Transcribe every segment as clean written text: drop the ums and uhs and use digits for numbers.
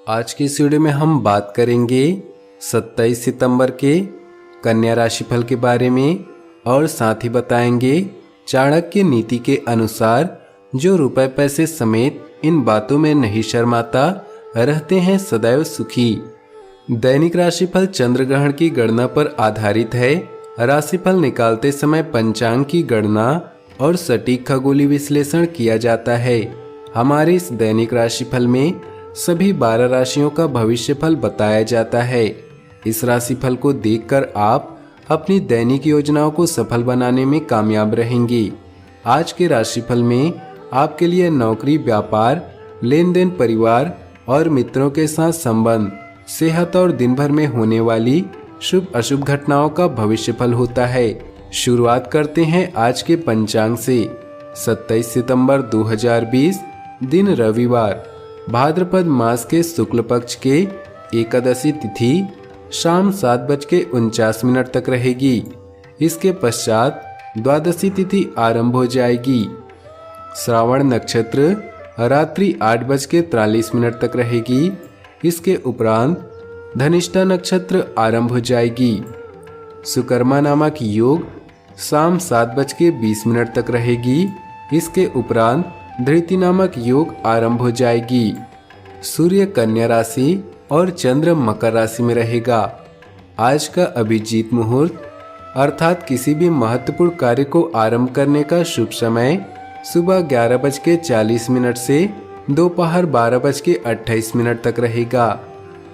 आज की इस वीडियो में हम बात करेंगे 27 सितंबर के कन्या राशिफल के बारे में और साथ ही बताएंगे चाणक्य नीति के अनुसार जो रुपए पैसे समेत इन बातों में नहीं शर्माता रहते हैं सदैव सुखी। दैनिक राशिफल चंद्र ग्रहण की गणना पर आधारित है। राशिफल निकालते समय पंचांग की गणना और सटीक खगोलीय विश्लेषण किया जाता है। हमारे इस दैनिक राशिफल में सभी 12 राशियों का भविष्यफल बताया जाता है। इस राशिफल को देखकर आप अपनी दैनिक योजनाओं को सफल बनाने में कामयाब रहेंगे। आज के राशिफल में आपके लिए नौकरी, व्यापार, लेन देन, परिवार और मित्रों के साथ संबंध, सेहत और दिन भर में होने वाली शुभ अशुभ घटनाओं का भविष्यफल होता है। शुरुआत करते हैं आज के पंचांग से। 27 सितंबर 2020 दिन रविवार, भाद्रपद मास के शुक्ल पक्ष के एकादशी तिथि शाम 7:49 तक रहेगी। इसके पश्चात द्वादशी तिथि आरंभ हो जाएगी। श्रावण नक्षत्र रात्रि 8:43 तक रहेगी। इसके उपरांत धनिष्ठा नक्षत्र आरंभ हो जाएगी। सुकर्मा नामक योग शाम 7:20 तक रहेगी। इसके उपरांत धृति नामक योग आरंभ हो जाएगी। सूर्य कन्या राशि और चंद्र मकर राशि में रहेगा। आज का अभिजीत मुहूर्त अर्थात किसी भी महत्वपूर्ण कार्य को आरंभ करने का शुभ समय सुबह 11:40 से दोपहर 12:28 तक रहेगा।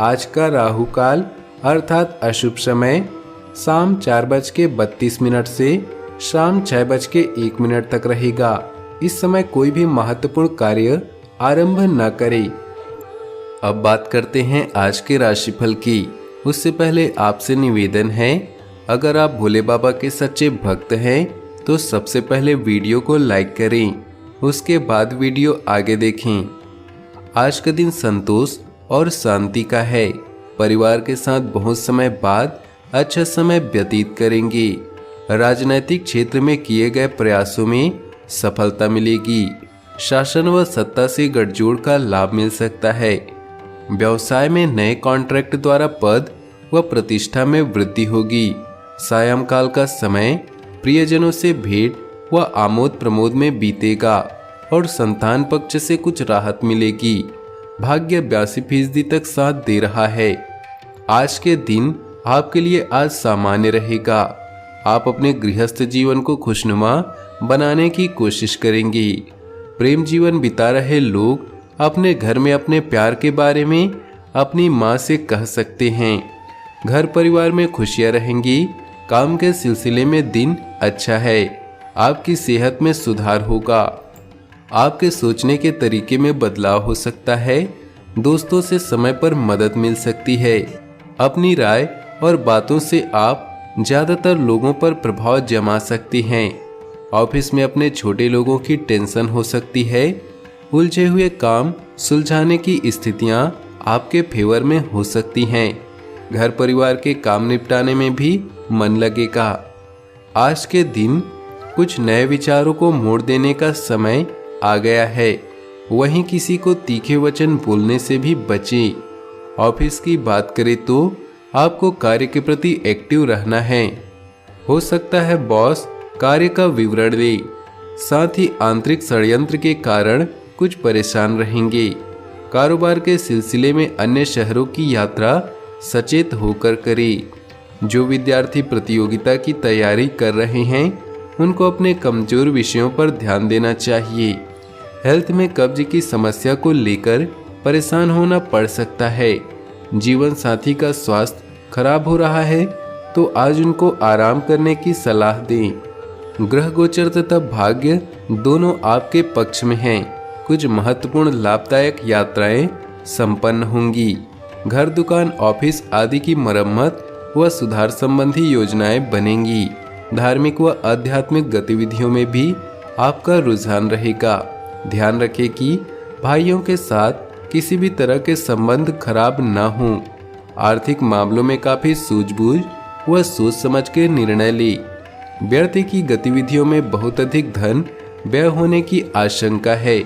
आज का राहु काल अर्थात अशुभ समय शाम 4:32 से शाम 6:01 तक रहेगा। इस समय कोई भी महत्वपूर्ण कार्य आरंभ न करें। अब बात करते हैं आज के राशिफल की। उससे पहले आपसे निवेदन है, अगर आप भोले बाबा के सच्चे भक्त हैं तो सबसे पहले वीडियो को लाइक करें, उसके बाद वीडियो आगे देखें। आज का दिन संतोष और शांति का है। परिवार के साथ बहुत समय बाद अच्छा समय व्यतीत करेंगे। राजनैतिक क्षेत्र में किए गए प्रयासों में सफलता मिलेगी। शासन व सत्ता से गठजोड़ का लाभ मिल सकता है। व्यवसाय में नए कॉन्ट्रैक्ट द्वारा पद व प्रतिष्ठा में वृद्धि होगी। सायंकाल का समय प्रियजनों से भेंट व आमोद प्रमोद में बीतेगा और संतान पक्ष से कुछ राहत मिलेगी। भाग्य 82% तक साथ दे रहा है। आज के दिन आपके लिए आज सामान्य रहेगा। आप अपने गृहस्थ जीवन को खुशनुमा बनाने की कोशिश करेंगे। प्रेम जीवन बिता रहे लोग अपने घर में अपने प्यार के बारे में अपनी माँ से कह सकते हैं। घर परिवार में खुशियाँ रहेंगी। काम के सिलसिले में दिन अच्छा है। आपकी सेहत में सुधार होगा। आपके सोचने के तरीके में बदलाव हो सकता है। दोस्तों से समय पर मदद मिल सकती है। अपनी राय और बातों से आप ज्यादातर लोगों पर प्रभाव जमा सकती हैं। ऑफिस में अपने छोटे लोगों की टेंशन हो सकती है। उलझे हुए काम सुलझाने की स्थितियां आपके फेवर में हो सकती हैं। घर परिवार के काम निपटाने में भी मन लगेगा। आज के दिन कुछ नए विचारों को मोड़ देने का समय आ गया है। वहीं किसी को तीखे वचन बोलने से भी बचें। ऑफिस की बात करें तो आपको कार्य के प्रति एक्टिव रहना है। हो सकता है बॉस कार्य का विवरण दे। साथ ही आंतरिक षड्यंत्र के कारण कुछ परेशान रहेंगे। कारोबार के सिलसिले में अन्य शहरों की यात्रा सचेत होकर करें। जो विद्यार्थी प्रतियोगिता की तैयारी कर रहे हैं उनको अपने कमजोर विषयों पर ध्यान देना चाहिए। हेल्थ में कब्ज की समस्या को लेकर परेशान होना पड़ सकता है। जीवन साथी का स्वास्थ्य खराब हो रहा है तो आज उनको आराम करने की सलाह दें। ग्रह गोचर तथा भाग्य दोनों आपके पक्ष में हैं। कुछ महत्वपूर्ण लाभदायक यात्राएं संपन्न होंगी। घर, दुकान, ऑफिस आदि की मरम्मत व सुधार संबंधी योजनाएं बनेंगी। धार्मिक व आध्यात्मिक गतिविधियों में भी आपका रुझान रहेगा। ध्यान रखें कि भाइयों के साथ किसी भी तरह के संबंध खराब न हों। आर्थिक मामलों में काफी सूझबूझ व सोच समझ के निर्णय ले। व्यर्थ की गतिविधियों में बहुत अधिक धन व्यय होने की आशंका है।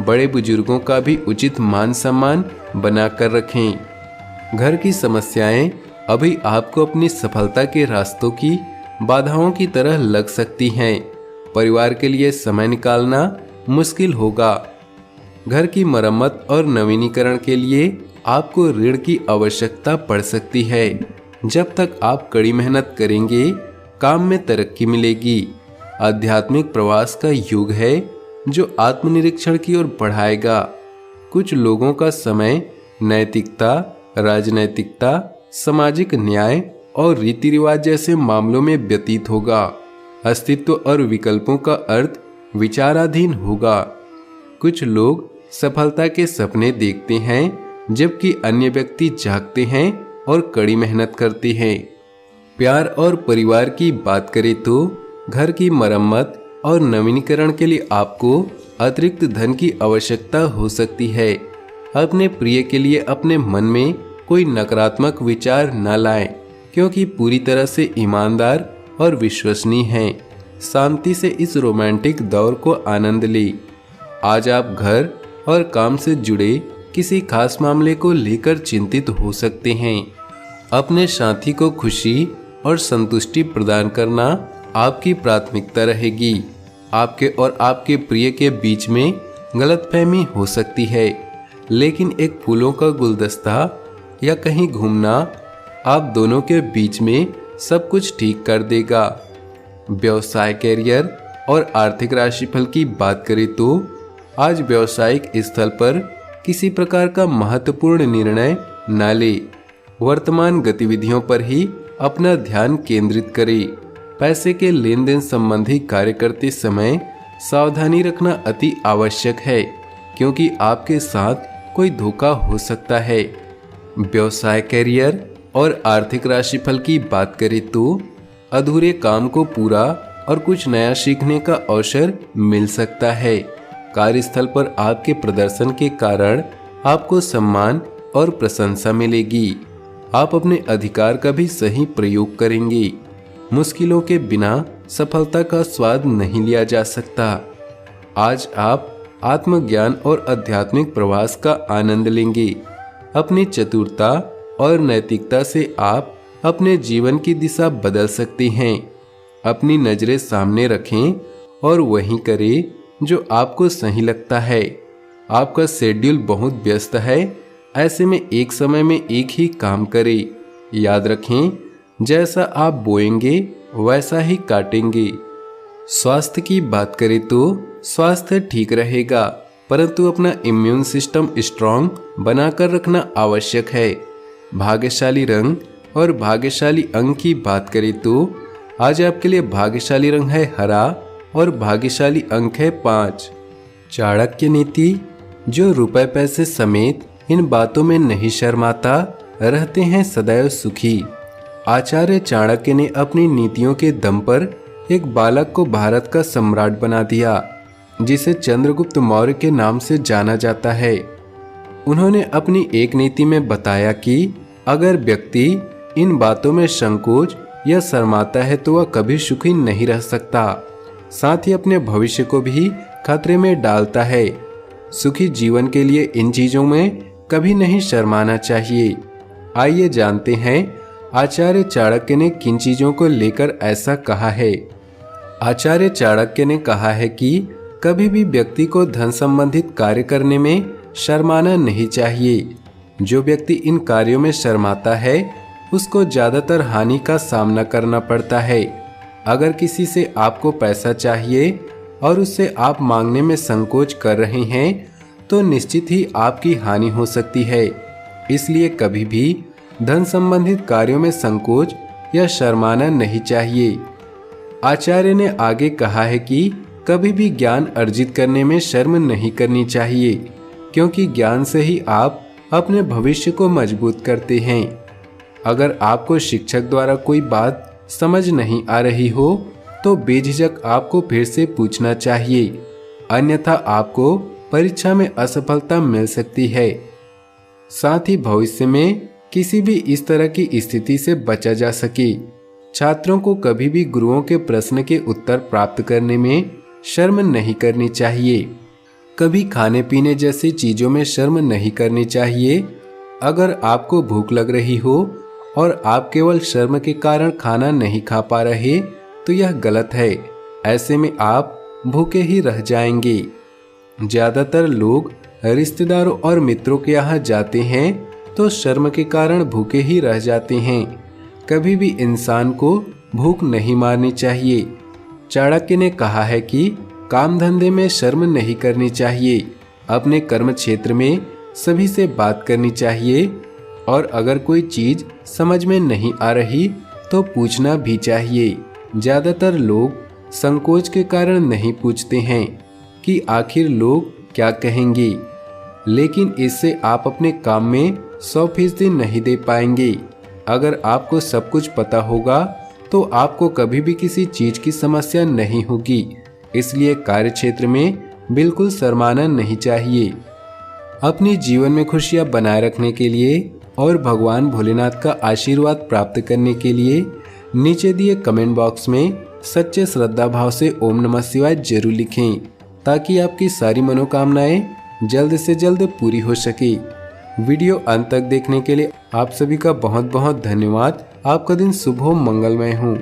बड़े बुजुर्गों का भी उचित मान सम्मान बनाकर रखें। घर की समस्याएं अभी आपको अपनी सफलता के रास्तों की बाधाओं की तरह लग सकती हैं। परिवार के लिए समय निकालना मुश्किल होगा। घर की मरम्मत और नवीनीकरण के लिए आपको ऋण की आवश्यकता पड़ सकती है। जब तक आप कड़ी मेहनत करेंगे, काम में तरक्की मिलेगी। आध्यात्मिक प्रवास का युग है जो आत्मनिरीक्षण की ओर बढ़ाएगा। कुछ लोगों का समय नैतिकता, राजनैतिकता, सामाजिक न्याय और रीति रिवाज जैसे मामलों में व्यतीत होगा। अस्तित्व और विकल्पों का अर्थ विचाराधीन होगा। कुछ लोग सफलता के सपने देखते हैं, जबकि अन्य व्यक्ति जागते हैं और कड़ी मेहनत करते हैं। प्यार और परिवार की बात करें तो घर की मरम्मत और नवीनीकरण के लिए आपको अतिरिक्त धन की आवश्यकता हो सकती है। अपने प्रिय के लिए अपने मन में कोई नकारात्मक विचार न लाएं, क्योंकि पूरी तरह से ईमानदार और विश्वसनीय हैं। शांति से इस रोमांटिक दौर को आनंद लें। आज आप घर और काम से जुड़े किसी खास मामले को लेकर चिंतित हो सकते हैं। अपने साथी को खुशी और संतुष्टि प्रदान करना आपकी प्राथमिकता रहेगी। आपके और आपके प्रिय के बीच में गलतफहमी हो सकती है, लेकिन एक फूलों का गुलदस्ता या कहीं घूमना आप दोनों के बीच में सब कुछ ठीक कर देगा। व्यवसाय, कैरियर और आर्थिक राशिफल की बात करें तो आज व्यवसायिक स्थल पर किसी प्रकार का महत्वपूर्ण निर्णय न ले। वर्तमान गतिविधियों पर ही अपना ध्यान केंद्रित करें। पैसे के लेन देन संबंधी कार्य करते समय सावधानी रखना अति आवश्यक है, क्योंकि आपके साथ कोई धोखा हो सकता है। व्यवसाय, कैरियर और आर्थिक राशिफल की बात करें तो अधूरे काम को पूरा और कुछ नया सीखने का अवसर मिल सकता है। कार्यस्थल पर आपके प्रदर्शन के कारण आपको सम्मान और प्रशंसा मिलेगी। आप अपने अधिकार का भी सही प्रयोग करेंगे। मुश्किलों के बिना सफलता का स्वाद नहीं लिया जा सकता। आज आप आत्मज्ञान और आध्यात्मिक प्रवास का आनंद लेंगे। अपनी चतुरता और नैतिकता से आप अपने जीवन की दिशा बदल सकते हैं। अपनी नजरें सामने रखें और वही करें जो आपको सही लगता है। आपका शेड्यूल बहुत व्यस्त है, ऐसे में एक समय में एक ही काम करें। याद रखें, जैसा आप बोएंगे वैसा ही काटेंगे। स्वास्थ्य की बात करें तो स्वास्थ्य ठीक रहेगा, परंतु अपना इम्यून सिस्टम स्ट्रांग बनाकर रखना आवश्यक है। भाग्यशाली रंग और भाग्यशाली अंक की बात करें तो आज आपके लिए भाग्यशाली रंग है हरा और भाग्यशाली अंक है 5। चाणक्य नीति, जो रुपए पैसे समेत इन बातों में नहीं शर्माता, रहते हैं सदैव सुखी। आचार्य चाणक्य ने अपनी नीतियों के दम पर एक बालक को भारत का सम्राट बना दिया, जिसे चंद्रगुप्त मौर्य के नाम से जाना जाता है। उन्होंने अपनी एक नीति में बताया कि अगर व्यक्ति इन बातों में संकोच या शर्माता है तो वह कभी सुखी नहीं रह सकता, साथ ही अपने भविष्य को भी खतरे में डालता है। सुखी जीवन के लिए इन चीजों में कभी नहीं शर्माना चाहिए। आइए जानते हैं आचार्य चाणक्य ने किन चीजों को लेकर ऐसा कहा है। आचार्य चाणक्य ने कहा है कि कभी भी व्यक्ति को धन संबंधित कार्य करने में शर्माना नहीं चाहिए। जो व्यक्ति इन कार्यों में शर्माता है उसको ज्यादातर हानि का सामना करना पड़ता है। अगर किसी से आपको पैसा चाहिए और उससे आप मांगने में संकोच कर रहे हैं तो निश्चित ही आपकी हानि हो सकती है। इसलिए कभी भी धन संबंधित कार्यों में संकोच या शर्माना नहीं चाहिए। आचार्य ने आगे कहा है कि कभी भी ज्ञान अर्जित करने में शर्म नहीं करनी चाहिए, क्योंकि ज्ञान से ही आप अपने भविष्य को मजबूत करते हैं। अगर आपको शिक्षक द्वारा कोई बात समझ नहीं आ रही हो तो बेझिझक आपको फिर से पूछना चाहिए, अन्यथा आपको परीक्षा में असफलता मिल सकती है। साथ ही भविष्य में किसी भी इस तरह की स्थिति से बचा जा सके। छात्रों को कभी भी गुरुओं के प्रश्न के उत्तर प्राप्त करने में शर्म नहीं करनी चाहिए। कभी खाने पीने जैसी चीजों में शर्म नहीं करनी चाहिए। अगर आपको भूख लग रही हो और आप केवल शर्म के कारण खाना नहीं खा पा रहे तो यह गलत है। ऐसे में आप भूखे ही रह जाएंगे। ज्यादातर लोग रिश्तेदारों और मित्रों के यहाँ जाते हैं तो शर्म के कारण भूखे ही रह जाते हैं। कभी भी इंसान को भूख नहीं मारनी चाहिए। चाणक्य ने कहा है कि काम धंधे में शर्म नहीं करनी चाहिए। अपने कर्म क्षेत्र में सभी से बात करनी चाहिए और अगर कोई चीज समझ में नहीं आ रही तो पूछना भी चाहिए। ज्यादातर लोग संकोच के कारण नहीं पूछते हैं कि आखिर लोग क्या कहेंगे, लेकिन इससे आप अपने काम में 100% नहीं दे पाएंगे। अगर आपको सब कुछ पता होगा तो आपको कभी भी किसी चीज की समस्या नहीं होगी। इसलिए कार्य क्षेत्र में बिल्कुल शर्माना नहीं चाहिए। अपने जीवन में खुशियां बनाए रखने के लिए और भगवान भोलेनाथ का आशीर्वाद प्राप्त करने के लिए नीचे दिए कमेंट बॉक्स में सच्चे श्रद्धा भाव से ओम नमः शिवाय जरूर लिखें, ताकि आपकी सारी मनोकामनाएं जल्द से जल्द पूरी हो सके। वीडियो अंत तक देखने के लिए आप सभी का बहुत बहुत धन्यवाद। आपका दिन शुभ हो, मंगलमय हो।